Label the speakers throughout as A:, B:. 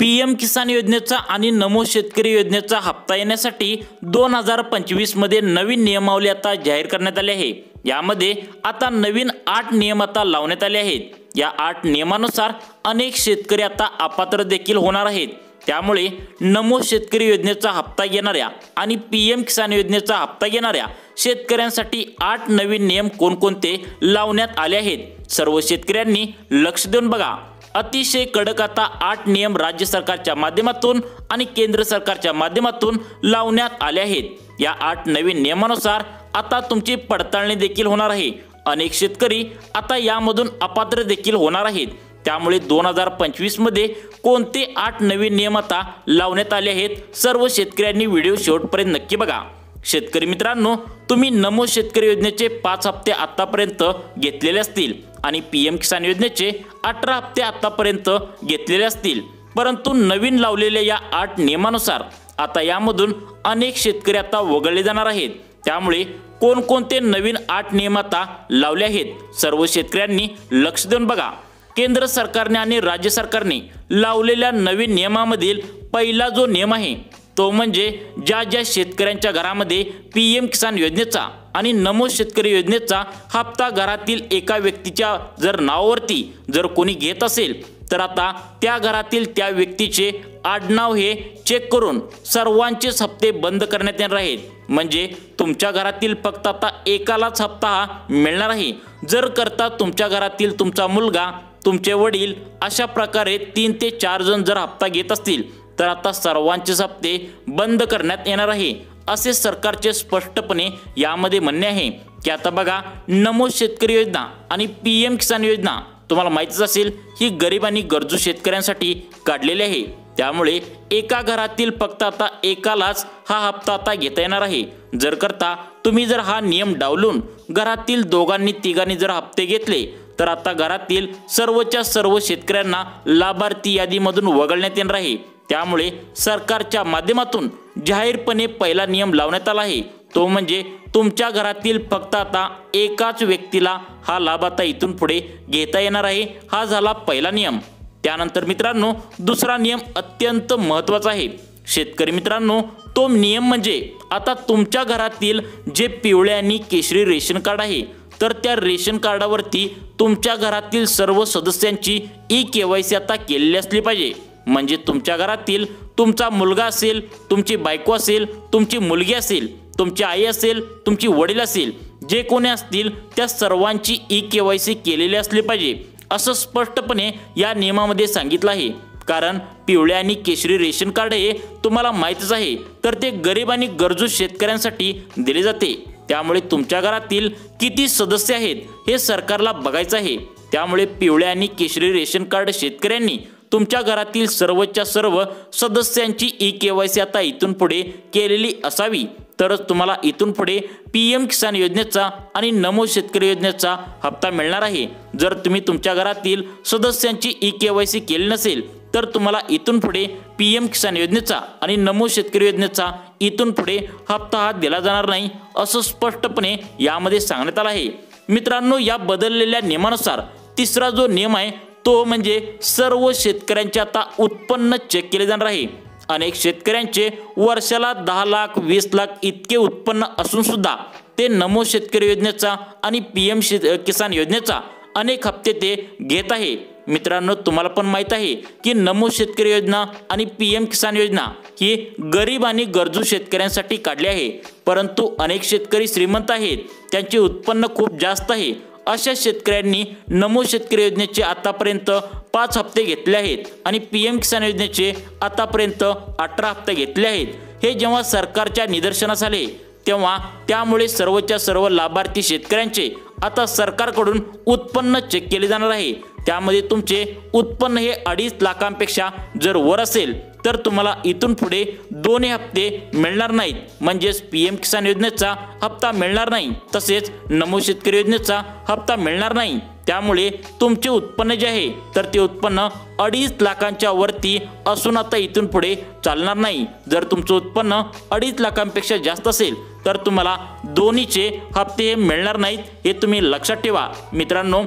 A: PM किसान योजनेचा आणि नमो शेतकरी योजनेचा हप्ता येण्यासाठी 2025 मध्ये नवीन नियमावली आता जाहीर करण्यात आली आहे। यामध्ये आता नवीन 8 नियम आता लावण्यात आले आहेत। या 8 नियमानुसार अनेक शेतकरी आता अपात्र देखील होणार आहेत। त्यामुळे नमो शेतकरी योजनेचा हप्ता घेणाऱ्या आणि पीएम किसान योजनेचा हप्ता घेणाऱ्या शेतकऱ्यांसाठी 8 नवीन नियम कोणकोणते लावण्यात आले आहेत। सर्व शेतकऱ्यांनी लक्ष देऊन बघा। अतिशय कडक आता 8 नियम राज्य सरकारच्या माध्यमातून आणि केंद्र सरकारच्या माध्यमातून लावण्यात आले आहेत। या 8 नवीन नियमानुसार आता तुमची पडताळणी देखील होणार आहे। अनेक शेतकरी आता यामधून अपात्र देखील होणार आहेत। त्यामुळे 2025 मध्ये कोणते 8 नवीन नियम आता लावण्यात आले आहेत सर्व शेतकऱ्यांनी व्हिडिओ शेवटपर्यंत नक्की बघा। शेतकरी मित्रांनो, तुम्ही नमो शेतकरी योजनेचे 5 हप्ते आतापर्यंत घेतलेले असतील आणि पीएम किसान योजनेचे 18 हप्ते आतापर्यंत घेतलेले असतील, परंतु नवीन लावलेल्या या 8 नियमानुसार आता यामधून अनेक शेतकरी आता वगळले जाणार आहेत। त्यामुळे कोणकोणते नवीन 8 नियम आता लावले आहेत सर्व शेतकऱ्यांनी लक्ष देऊन बघा। केंद्र सरकारने आणि राज्य सरकारने लावलेल्या नवीन नियमामधील पहिला जो नियम आहे तो म्हणजे ज्या शेतकऱ्यांच्या घरामध्ये पीएम किसान योजनेचा आणि नमो शेतकरी योजनेचा हप्ता घरातील एका व्यक्तीच्या जर नावावरती जर कोणी घेत असेल तर आता त्या घरातील त्या व्यक्तीचे आडनाव हे चेक करून सर्वांचेच हप्ते बंद करण्यात येणार आहेत। म्हणजे तुमच्या घरातील फक्त आता एकालाच हप्ता हा मिळणार आहे। जर करता तुमच्या घरातील तुमचा मुलगा, तुमचे वडील अशा प्रकारे 3 ते 4 जण जर हप्ता घेत असतील तर आता सर्वांचेच हप्ते बंद करण्यात येणार आहे, असे सरकारचे स्पष्टपणे यामध्ये म्हणणे आहे। की आता बघा, नमो शेतकरी योजना आणि पीएम किसान योजना तुम्हाला माहितीच असेल ही गरीब आणि गरजू शेतकऱ्यांसाठी काढलेली आहे। त्यामुळे एका घरातील फक्त आता एकालाच हा हप्ता आता घेता येणार आहे। जर करता तुम्ही जर हा नियम डावलून घरातील दोघांनी तिघांनी जर हप्ते घेतले तर आता घरातील सर्वच्या सर्व शेतकऱ्यांना लाभार्थी यादीमधून वगळण्यात येणार आहे। त्यामुळे सरकारच्या माध्यमातून जाहीरपणे पहिला नियम लावण्यात आला आहे, तो म्हणजे तुमच्या घरातील फक्त आता एकाच व्यक्तीला हा लाभ आता इथून पुढे घेता येणार आहे। हा झाला पहिला नियम। त्यानंतर मित्रांनो, दुसरा नियम अत्यंत महत्त्वाचा आहे शेतकरी मित्रांनो। तो नियम म्हणजे आता तुमच्या घरातील जे पिवळे आणि केशरी रेशन कार्ड आहे तर त्या रेशन कार्डावरती तुमच्या घरातील सर्व सदस्यांची ई-केवायसी आता केलेली असली पाहिजे। म्हणजे तुमच्या घरातील तुमचा मुलगा असेल, तुमची बायको असेल, तुमची मुलगी असेल, तुमची आई असेल, तुमची वडील असेल, जे कोणी असतील त्या सर्वांची ई-केवायसी केलेली असली पाहिजे, असं स्पष्टपणे या नियमामध्ये सांगितलं आहे। कारण पिवळे आणि केशरी रेशन कार्ड हे तुम्हाला माहीतच आहे तर ते गरीब आणि गरजू शेतकऱ्यांसाठी दिले जाते। त्यामुळे तुमच्या घरातील किती सदस्य आहेत हे सरकारला बघायचं आहे। त्यामुळे पिवळे आणि केशरी रेशन कार्ड शेतकऱ्यांनी तुमच्या घरातील सर्वच्या सर्व सदस्यांची ई-केवायसी आता इथून पुढे केलेली असावी, तरच तुम्हाला इथून पुढे पीएम किसान योजनेचा आणि नमो शेतकरी योजनेचा हप्ता मिळणार आहे। जर तुम्ही तुमच्या घरातील सदस्यांची ई-केवायसी केली नसेल तर तुम्हाला इथून पुढे पीएम किसान योजनेचा आणि नमो शेतकरी योजनेचा इथून पुढे हप्ता हा दिला जाणार नाही, असं स्पष्टपणे यामध्ये सांगण्यात आलं आहे। मित्रांनो, या बदललेल्या नियमानुसार तिसरा जो नियम आहे तो म्हणजे सर्व शेतकऱ्यांचे आता उत्पन्न चेक केले जाणार आहे। अनेक शेतकऱ्यांचे वर्षाला 10 लाख 20 लाख इतके उत्पन्न असून सुद्धा ते नमो शेतकरी योजनेचा आणि पीएम किसान योजनेचा अनेक हप्ते ते घेत आहे। मित्रांनो, तुम्हाला पण माहित आहे की नमो शेतकरी योजना आणि पीएम किसान योजना ही गरीब आणि गरजू शेतकऱ्यांसाठी काढली आहे, परंतु अनेक शेतकरी श्रीमंत आहेत, त्यांचे उत्पन्न खूप जास्त आहे। अशा शेतकऱ्यांनी नमो शेतकरी योजनेचे आतापर्यंत 5 हप्ते घेतले आहेत आणि पीएम किसान योजनेचे आतापर्यंत 18 हप्ते घेतले आहेत। हे जेव्हा सरकारच्या निदर्शनास आले तेव्हा त्यामुळे सर्वच्या सर्व लाभार्थी शेतकऱ्यांचे आता सरकारकडून उत्पन्न चेक केले जाणार आहे। त्यामध्ये तुमचे उत्पन्न हे 2.5 लाखांपेक्षा जर वर असेल तर तुम्हाला इथून पुढे 2 हप्ते मिळणार नाहीत, म्हणजेच पीएम किसान योजनेचा हप्ता मिळणार नाही, तसेच नमो शेतकरी योजनेचा हप्ता मिळणार नाही। त्यामुळे तुमचे उत्पन्न जे आहे तर ते उत्पन्न 2.5 लाखांच्या वरती असून आता इथून पुढे चालणार नाही। जर तुमचं उत्पन्न 2.5 लाखांपेक्षा जास्त असेल तर तुम्हाला दोन्हीचे हप्ते हे मिळणार नाहीत, हे तुम्ही लक्षात ठेवा। मित्रांनो,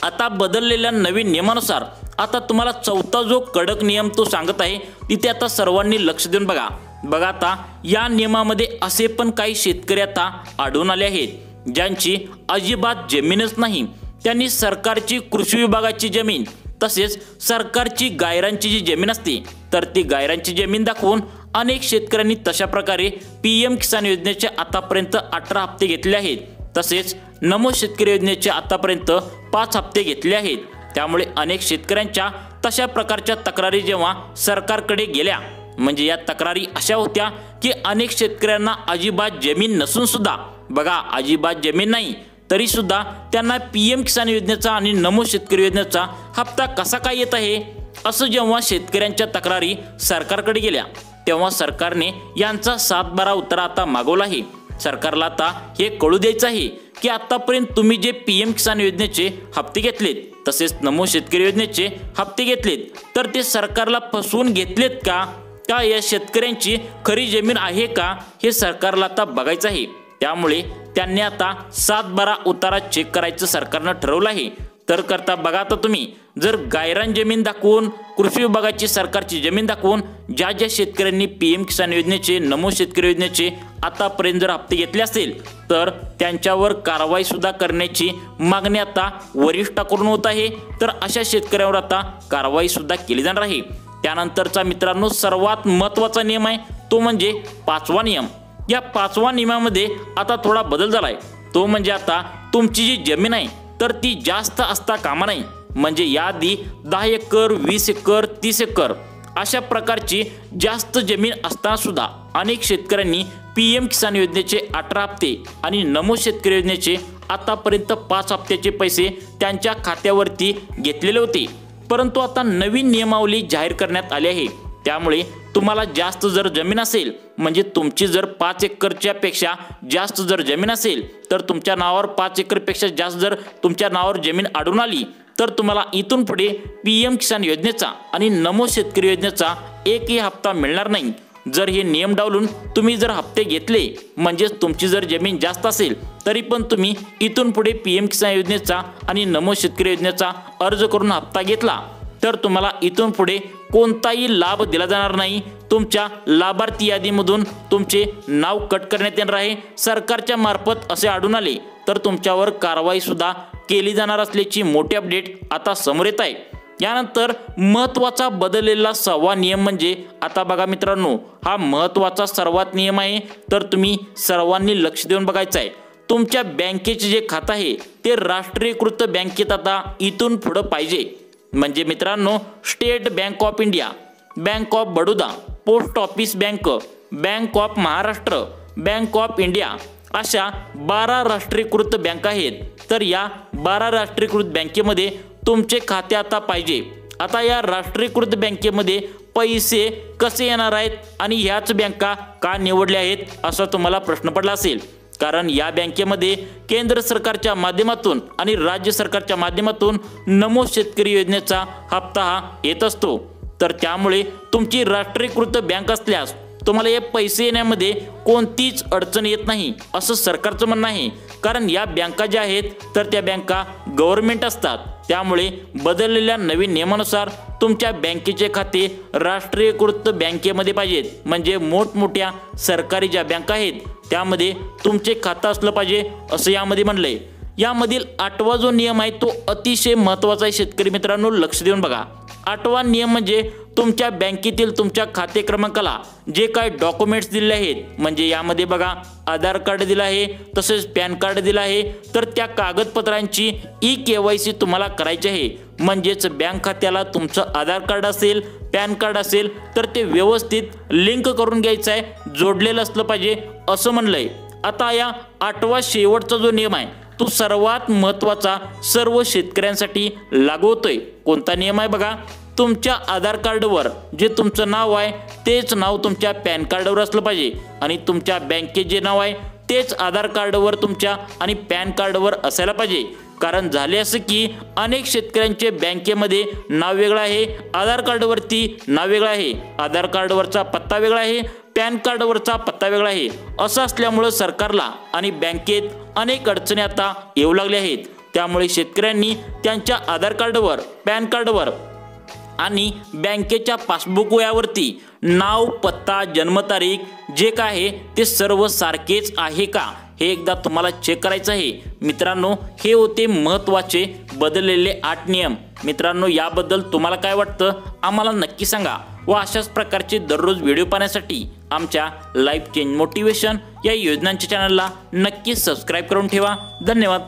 A: आता बदललेल्या नवीन नियमानुसार आता तुम्हाला चौथा जो कडक नियम तो सांगत आहे तिथे आता सर्वांनी लक्ष देऊन बघा. आता या नियमामध्ये असे पण काही शेतकरी आता आढळून आले आहेत ज्यांची अजिबात जमीनच नाही. त्यांनी सरकारची कृषी विभागाची जमीन तसेच सरकारची गायरांची जी जमीन असते तर ती गायरांची जमीन दाखवून अनेक शेतकऱ्यांनी तशा प्रकारे PM किसान योजनेचे आतापर्यंत 18 हप्ते घेतले आहेत. तसेच नमो शेतकरी योजनेचे आतापर्यंत 5 हप्ते घेतले आहेत. त्यामुळे अनेक शेतकऱ्यांच्या तशा प्रकारच्या तक्रारी जेव्हा सरकारकडे गेल्या म्हणजे या तक्रारी अशा होत्या की अनेक शेतकऱ्यांना अजिबात जमीन नसून सुद्धा बघा अजिबात जमीन नाही तरी सुद्धा त्यांना PM किसान योजनेचा आणि नमो शेतकरी योजनेचा हप्ता कसा काय येत आहे असं जेव्हा शेतकऱ्यांच्या तक्रारी सरकारकडे गेल्या तेव्हा सरकारने यांचा 7-12 उत्तर आता मागवला आहे. सरकारला आता हे कळू द्यायचं आहे की आतापर्यंत तुम्ही जे PM किसान योजनेचे हप्ते घेतलेत तसेच नमो शेतकरी योजनेचे हप्ते घेतलेत तर ते सरकारला फसवून घेतलेत का या शेतकऱ्यांची खरी जमीन आहे का हे सरकारला आता बघायचं आहे. त्यामुळे त्यांनी आता 7-12 उतारा चेक करायचं सरकारनं ठरवलं आहे. तर करता बघा आता तुम्ही जर गायरान जमीन दाखवून कृषी विभागाची सरकारची जमीन दाखवून ज्या ज्या शेतकऱ्यांनी PM किसान योजनेचे नमो शेतकरी योजनेचे आतापर्यंत जर हप्ते घेतले असेल तर त्यांच्यावर कारवाई सुद्धा करण्याची मागणी आता वरिष्ठाकडून होत आहे. तर अशा शेतकऱ्यांवर आता कारवाई सुद्धा केली जाणार आहे. त्यानंतरचा मित्रांनो सर्वात महत्त्वाचा नियम आहे तो म्हणजे 5वा नियम. या 5व्या नियमामध्ये आता थोडा बदल झालाय. तो म्हणजे आता तुमची जी जमीन आहे तर ती जास्त असता कामा नाही. म्हणजे याआधी 10 एकर 20 एकर 30 एकर अशा प्रकारची जास्त जमीन असताना सुद्धा अनेक शेतकऱ्यांनी PM किसान योजनेचे 18 हप्ते आणि नमो शेतकरी योजनेचे आतापर्यंत 5 हप्त्याचे पैसे त्यांच्या खात्यावरती घेतलेले होते. परंतु आता नवीन नियमावली जाहीर करण्यात आली आहे. त्यामुळे तुम्हाला जास्त जर जमीन असेल म्हणजे तुमची जर 5 एकरच्या पेक्षा जास्त जर जमीन असेल तर तुमच्या नावावर 5 एकरपेक्षा जास्त जर तुमच्या नावावर जमीन आढळून आली तर तुम्हाला इथून पुढे PM किसान योजनेचा आणि नमो शेतकरी योजनेचा एकही हप्ता मिळणार नाही. जर हे नियम डावलून तुम्ही जर हप्ते घेतले म्हणजे तुमची जर जमीन जास्त असेल तरी पण तुम्ही इथून पुढे PM किसान योजनेचा आणि नमो शेतकरी योजनेचा अर्ज करून हप्ता घेतला तर तुम्हाला इथून पुढे कोणताही लाभ दिला जाणार नाही. तुमच्या लाभार्थी यादीमधून तुमचे नाव कट करण्यात येणार आहे. सरकारच्या मार्फत असे आढळून आले तर तुमच्यावर कारवाई सुद्धा केली जाणार असल्याची मोठी अपडेट आता समोर येत आहे. यानंतर महत्त्वाचा बदललेला 6वा नियम म्हणजे आता बघा मित्रांनो हा महत्त्वाचा सर्वात नियम आहे. तर तुम्ही सर्वांनी लक्ष देऊन बघायचं आहे. तुमच्या बँकेचे जे खातं आहे ते राष्ट्रीयकृत बँकेत आता इथून पुढे पाहिजे. म्हणजे मित्रांनो state bank of India, bank of Baroda, post office bank, bank of Maharashtra, bank of India अशा 12 राष्ट्रीयकृत बँका आहेत. तर या 12 राष्ट्रीयकृत बँकेमध्ये तुमचे खाते आता पाहिजे. आता या राष्ट्रीयकृत बँकेमध्ये पैसे कसे येणार आहेत आणि ह्याच बँका का निवडल्या आहेत असा तुम्हाला प्रश्न पडला असेल. कारण या बँकेमध्ये केंद्र सरकारच्या माध्यमातून आणि राज्य सरकारच्या माध्यमातून नमो शेतकरी योजनेचा हप्ता हा येत असतो. तर त्यामुळे तुमची राष्ट्रीयकृत बँक असल्यास तुम्हाला हे पैसे येण्यामध्ये कोणतीच अडचण येत नाही असं सरकारचं म्हणणं आहे. कारण या बँका ज्या आहेत तर त्या बँका गव्हर्नमेंट असतात. त्यामुळे बदललेल्या नवीन नियमानुसार तुमच्या बँकेचे खाते राष्ट्रीयकृत बँकेमध्ये पाहिजेत. म्हणजे मोठमोठ्या सरकारी ज्या बँका आहेत त्यामध्ये तुमचे खातं असलं पाहिजे असं यामध्ये म्हणलंय. यामधील 8वा जो नियम आहे तो अतिशय महत्त्वाचा आहे. शेतकरी मित्रांनो लक्ष देऊन बघा. 8वा नियम म्हणजे तुमच्या बँकेतील तुमच्या खाते क्रमांकाला जे काय डॉक्युमेंट्स दिले आहेत म्हणजे यामध्ये बघा आधार कार्ड दिलं आहे तसेच पॅन कार्ड दिलं आहे. तर त्या कागदपत्रांची EKYC तुम्हाला करायची आहे. म्हणजेच बँक खात्याला तुमचं आधार कार्ड असेल पॅन कार्ड असेल तर ते व्यवस्थित लिंक करून घ्यायचं आहे, जोडलेलं असलं पाहिजे असं म्हणलंय. आता या 8वा शेवटचा जो नियम आहे तो सर्वात महत्त्वाचा सर्व शेतकऱ्यांसाठी लागू होतोय. कोणता नियम आहे बघा. तुमच्या आधार कार्डवर जे तुमचं नाव आहे तेच नाव तुमच्या पॅन कार्डवर असलं पाहिजे आणि तुमच्या बँकेत जे नाव आहे तेच आधार कार्डवर तुमच्या आणि पॅन कार्डवर असायला पाहिजे. कारण झाले असं की अनेक शेतकऱ्यांचे बँकेमध्ये नाव वेगळं आहे, आधार कार्डवरती नाव वेगळं आहे, आधार कार्डवरचा पत्ता वेगळा आहे, पॅन कार्डवरचा पत्ता वेगळा आहे. असं असल्यामुळं सरकारला आणि बँकेत अनेक अडचणी आता येऊ लागल्या आहेत. त्यामुळे शेतकऱ्यांनी त्यांच्या आधार कार्डवर पॅन कार्डवर आणि बँकेच्या पासबुक वह्यावरती नाव, पत्ता, जन्मतारीख जे काय आहे ते सर्व सारखेच आहे का हे एकदा तुम्हाला चेक करायचं आहे। मित्रांनो, हे होते महत्त्वाचे बदललेले 8 नियम। मित्रांनो, याबद्दल तुम्हाला काय वाटतं आम्हाला नक्की सांगा व अशाच प्रकारचे दररोज व्हिडिओ पाहण्यासाठी आमच्या लाईफ चेंज मोटिवेशन या योजनांच्या चॅनलला नक्की सबस्क्राईब करून ठेवा। धन्यवाद।